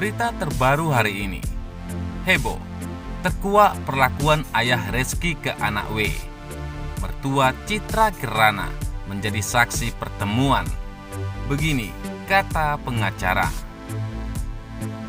Berita terbaru hari ini. Heboh, terkuak perlakuan ayah Reski ke anak W. Mertua Citra Kirana menjadi saksi pertemuan. Begini kata pengacara.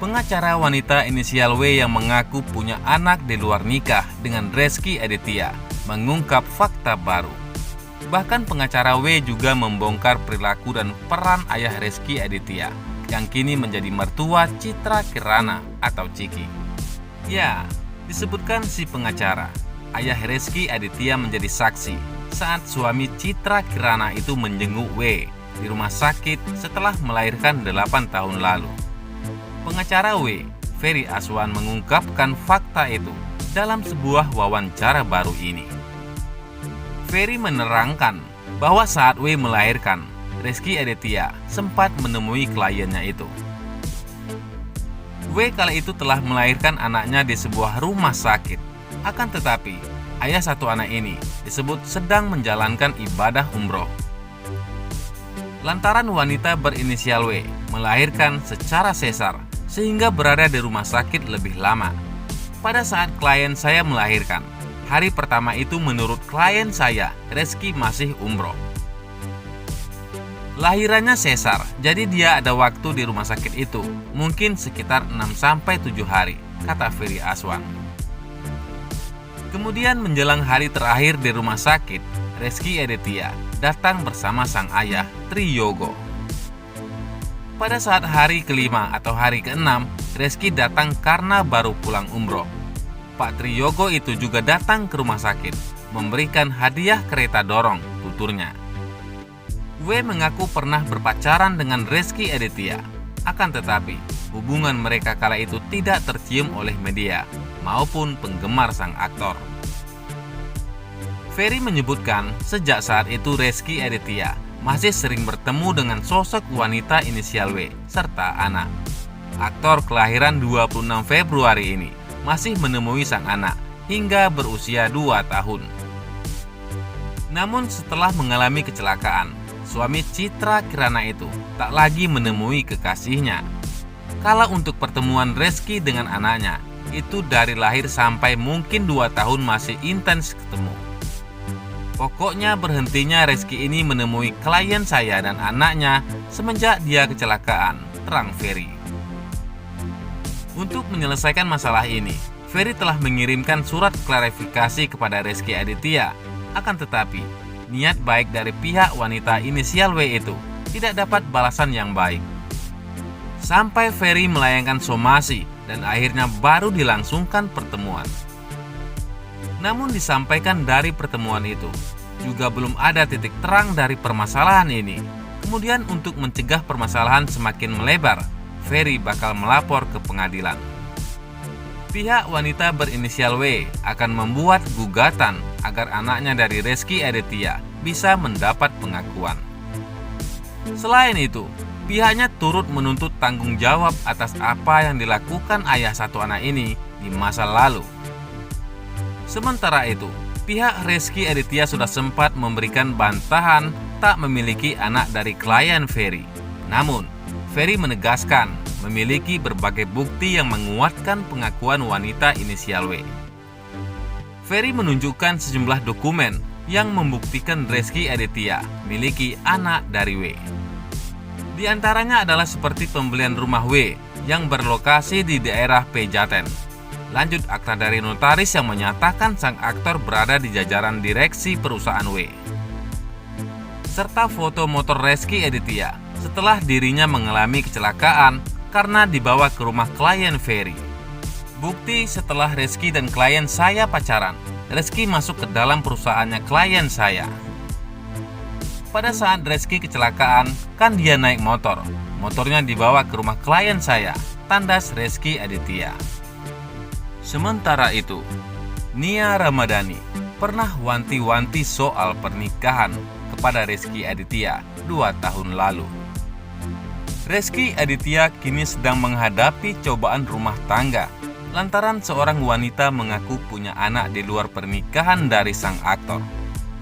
Pengacara wanita inisial W yang mengaku punya anak di luar nikah dengan Reski Aditya mengungkap fakta baru. Bahkan pengacara W juga membongkar perilaku dan peran ayah Reski Aditya yang kini menjadi mertua Citra Kirana atau Ciki. Ya, disebutkan si pengacara, ayah Reski Aditya menjadi saksi saat suami Citra Kirana itu menjenguk W di rumah sakit setelah melahirkan 8 tahun lalu. Pengacara W, Ferry Aswan, mengungkapkan fakta itu dalam sebuah wawancara baru ini. Ferry menerangkan bahwa saat W melahirkan, Reski Aditya sempat menemui kliennya itu. W kala itu telah melahirkan anaknya di sebuah rumah sakit. Akan tetapi, ayah satu anak ini disebut sedang menjalankan ibadah umroh. Lantaran wanita berinisial W melahirkan secara sesar sehingga berada di rumah sakit lebih lama. Pada saat klien saya melahirkan, hari pertama itu menurut klien saya, Reski masih umroh. Lahirannya sesar, jadi dia ada waktu di rumah sakit itu, mungkin sekitar 6-7 hari, kata Ferry Aswan. Kemudian menjelang hari terakhir di rumah sakit, Reski Aditya datang bersama sang ayah, Triyogo. Pada saat hari kelima atau hari keenam, Reski datang karena baru pulang umroh. Pak Triyogo itu juga datang ke rumah sakit, memberikan hadiah kereta dorong, tuturnya. W mengaku pernah berpacaran dengan Reski Aditya. Akan tetapi, hubungan mereka kala itu tidak tercium oleh media maupun penggemar sang aktor. Ferry menyebutkan sejak saat itu Reski Aditya masih sering bertemu dengan sosok wanita inisial W serta anak. Aktor kelahiran 26 Februari ini masih menemui sang anak hingga berusia 2 tahun. Namun setelah mengalami kecelakaan, suami Citra Kirana itu tak lagi menemui kekasihnya. Kala untuk pertemuan Reski dengan anaknya, itu dari lahir sampai mungkin 2 tahun masih intens ketemu. Pokoknya berhentinya Reski ini menemui klien saya dan anaknya semenjak dia kecelakaan, terang Ferry. Untuk menyelesaikan masalah ini, Ferry telah mengirimkan surat klarifikasi kepada Reski Aditya. Akan tetapi, niat baik dari pihak wanita inisial W itu tidak dapat balasan yang baik. Sampai Ferry melayangkan somasi dan akhirnya baru dilangsungkan pertemuan. Namun disampaikan dari pertemuan itu, juga belum ada titik terang dari permasalahan ini. Kemudian untuk mencegah permasalahan semakin melebar, Ferry bakal melapor ke pengadilan. Pihak wanita berinisial W akan membuat gugatan agar anaknya dari Reski Aditya bisa mendapat pengakuan. Selain itu, pihaknya turut menuntut tanggung jawab atas apa yang dilakukan ayah satu anak ini di masa lalu. Sementara itu, pihak Reski Aditya sudah sempat memberikan bantahan tak memiliki anak dari klien Ferry. Namun, Ferry menegaskan memiliki berbagai bukti yang menguatkan pengakuan wanita inisial W. Ferry menunjukkan sejumlah dokumen yang membuktikan Reski Aditya miliki anak dari W. Di antaranya adalah seperti pembelian rumah W yang berlokasi di daerah Pejaten. Lanjut akta dari notaris yang menyatakan sang aktor berada di jajaran direksi perusahaan W. Serta foto motor Reski Aditya setelah dirinya mengalami kecelakaan karena dibawa ke rumah klien Ferry. Bukti setelah Reski dan klien saya pacaran, Reski masuk ke dalam perusahaannya klien saya. Pada saat Reski kecelakaan, kan dia naik motor. Motornya dibawa ke rumah klien saya, tandas Reski Aditya. Sementara itu, Nia Ramadhani pernah wanti-wanti soal pernikahan kepada Reski Aditya 2 tahun lalu. Reski Aditya kini sedang menghadapi cobaan rumah tangga lantaran seorang wanita mengaku punya anak di luar pernikahan dari sang aktor.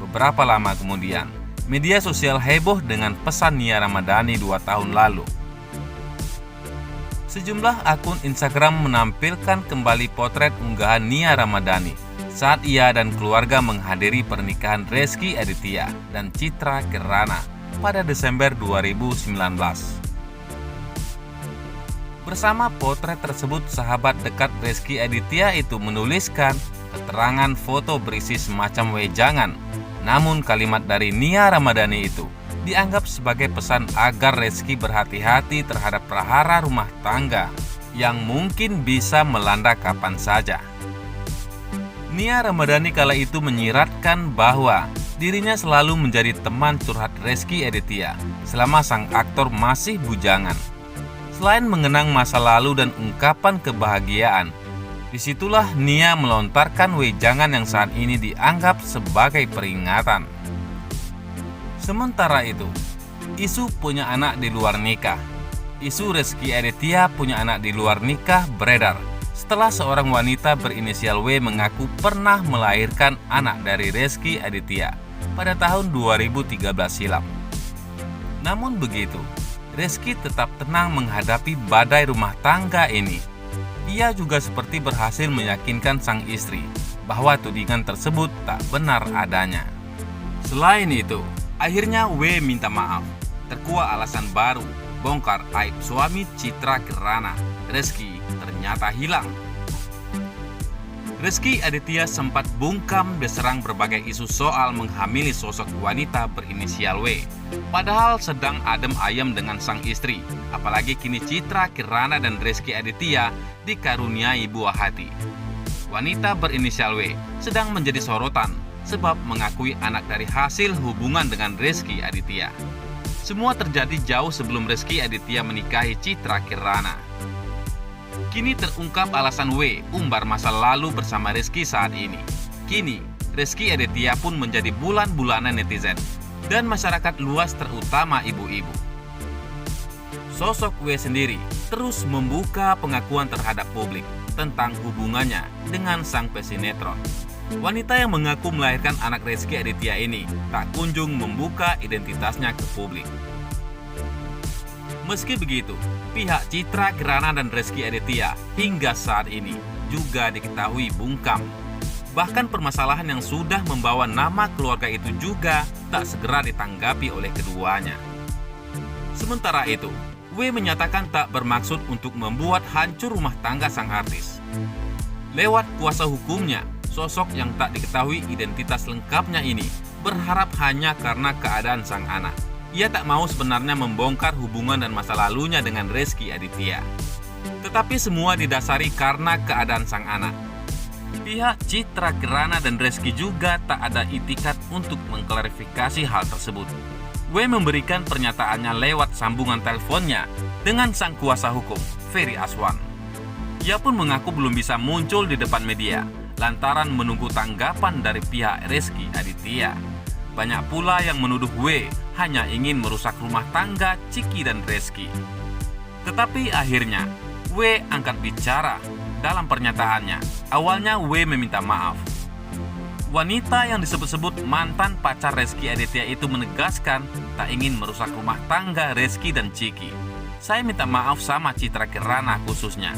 Beberapa lama kemudian, media sosial heboh dengan pesan Nia Ramadhani 2 tahun lalu. Sejumlah akun Instagram menampilkan kembali potret unggahan Nia Ramadhani saat ia dan keluarga menghadiri pernikahan Rezky Aditya dan Citra Kirana pada Desember 2019. Bersama potret tersebut, sahabat dekat Rezky Aditya itu menuliskan keterangan foto berisi semacam wejangan. Namun kalimat dari Nia Ramadhani itu dianggap sebagai pesan agar Rezky berhati-hati terhadap prahara rumah tangga yang mungkin bisa melanda kapan saja. Nia Ramadhani kala itu menyiratkan bahwa dirinya selalu menjadi teman curhat Rezky Aditya selama sang aktor masih bujangan. Selain mengenang masa lalu dan ungkapan kebahagiaan, disitulah Nia melontarkan wejangan yang saat ini dianggap sebagai peringatan. Sementara itu, isu punya anak di luar nikah. Isu Rezky Aditya punya anak di luar nikah beredar setelah seorang wanita berinisial W mengaku pernah melahirkan anak dari Rezky Aditya pada tahun 2013 silam. Namun begitu, Rezky tetap tenang menghadapi badai rumah tangga ini. Ia juga seperti berhasil meyakinkan sang istri bahwa tudingan tersebut tak benar adanya. Selain itu, akhirnya W minta maaf. Terkuak alasan baru, bongkar aib suami Citra Kirana. Rezky ternyata hilang. Rezky Aditya sempat bungkam diserang berbagai isu soal menghamili sosok wanita berinisial W. Padahal sedang adem ayem dengan sang istri. Apalagi kini Citra Kirana dan Rezky Aditya dikaruniai buah hati. Wanita berinisial W sedang menjadi sorotan sebab mengakui anak dari hasil hubungan dengan Rezky Aditya. Semua terjadi jauh sebelum Rezky Aditya menikahi Citra Kirana. Kini terungkap alasan W umbar masa lalu bersama Rezky saat ini. Kini, Rezky Aditya pun menjadi bulan-bulanan netizen dan masyarakat luas terutama ibu-ibu. Sosok W sendiri terus membuka pengakuan terhadap publik tentang hubungannya dengan sang pesinetron. Wanita yang mengaku melahirkan anak Rezky Aditya ini tak kunjung membuka identitasnya ke publik. Meski begitu, pihak Citra Kirana dan Rezky Aditya hingga saat ini juga diketahui bungkam. Bahkan permasalahan yang sudah membawa nama keluarga itu juga tak segera ditanggapi oleh keduanya. Sementara itu, W menyatakan tak bermaksud untuk membuat hancur rumah tangga sang artis. Lewat kuasa hukumnya, sosok yang tak diketahui identitas lengkapnya ini berharap hanya karena keadaan sang anak. Ia tak mau sebenarnya membongkar hubungan dan masa lalunya dengan Rezky Aditya. Tetapi semua didasari karena keadaan sang anak. Pihak Citra Kirana dan Rezky juga tak ada itikat untuk mengklarifikasi hal tersebut. W memberikan pernyataannya lewat sambungan teleponnya dengan sang kuasa hukum, Ferry Aswan. Ia pun mengaku belum bisa muncul di depan media lantaran menunggu tanggapan dari pihak Rezky Aditya. Banyak pula yang menuduh W hanya ingin merusak rumah tangga Ciki dan Rezky. Tetapi akhirnya W angkat bicara dalam pernyataannya. Awalnya W meminta maaf. Wanita yang disebut-sebut mantan pacar Rezky Aditya itu menegaskan tak ingin merusak rumah tangga Rezky dan Ciki. Saya minta maaf sama Citra Kirana khususnya.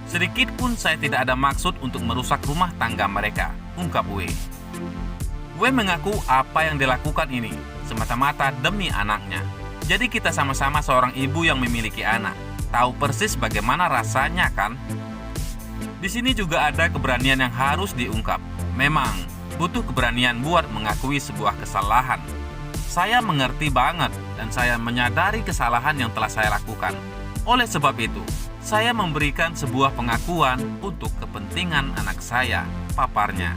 Sedikit pun saya tidak ada maksud untuk merusak rumah tangga mereka, ungkap W. W mengaku apa yang dilakukan ini semata-mata demi anaknya. Jadi kita sama-sama seorang ibu yang memiliki anak, tahu persis bagaimana rasanya kan? Di sini juga ada keberanian yang harus diungkap. Memang butuh keberanian buat mengakui sebuah kesalahan. Saya mengerti banget dan saya menyadari kesalahan yang telah saya lakukan. Oleh sebab itu, saya memberikan sebuah pengakuan untuk kepentingan anak saya, paparnya.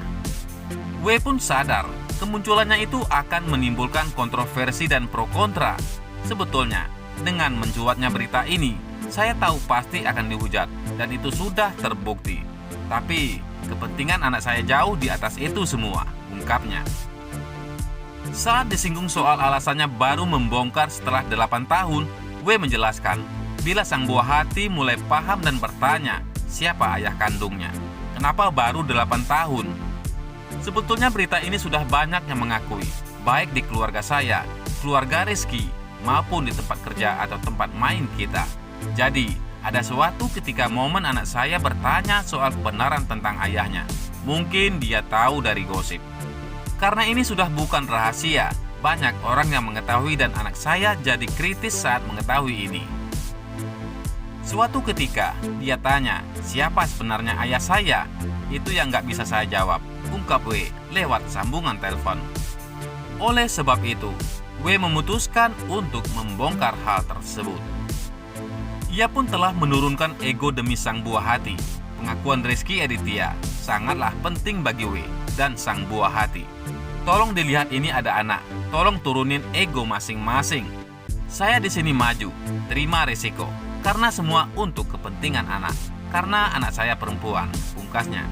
W pun sadar kemunculannya itu akan menimbulkan kontroversi dan pro kontra. Sebetulnya, dengan mencuatnya berita ini, saya tahu pasti akan dihujat dan itu sudah terbukti. Tapi, kepentingan anak saya jauh di atas itu semua, ungkapnya. Saat disinggung soal alasannya baru membongkar setelah 8 tahun, W menjelaskan bila sang buah hati mulai paham dan bertanya siapa ayah kandungnya. Kenapa baru 8 tahun? Sebetulnya berita ini sudah banyak yang mengakui, baik di keluarga saya, keluarga Rezky, maupun di tempat kerja atau tempat main kita. Jadi, Ada suatu ketika momen anak saya bertanya soal kebenaran tentang ayahnya. Mungkin dia tahu dari gosip. Karena ini sudah bukan rahasia, banyak orang yang mengetahui dan anak saya jadi kritis saat mengetahui ini. Suatu ketika, dia tanya, siapa sebenarnya ayah saya? Itu yang gak bisa saya jawab, ungkap W lewat sambungan telepon. Oleh sebab itu, W memutuskan untuk membongkar hal tersebut. Ia pun telah menurunkan ego demi sang buah hati. Pengakuan Rezky Aditya sangatlah penting bagi W dan sang buah hati. Tolong dilihat ini ada anak, tolong turunin ego masing-masing. Saya di sini maju, terima resiko, karena semua untuk kepentingan anak. Karena anak saya perempuan, pungkasnya.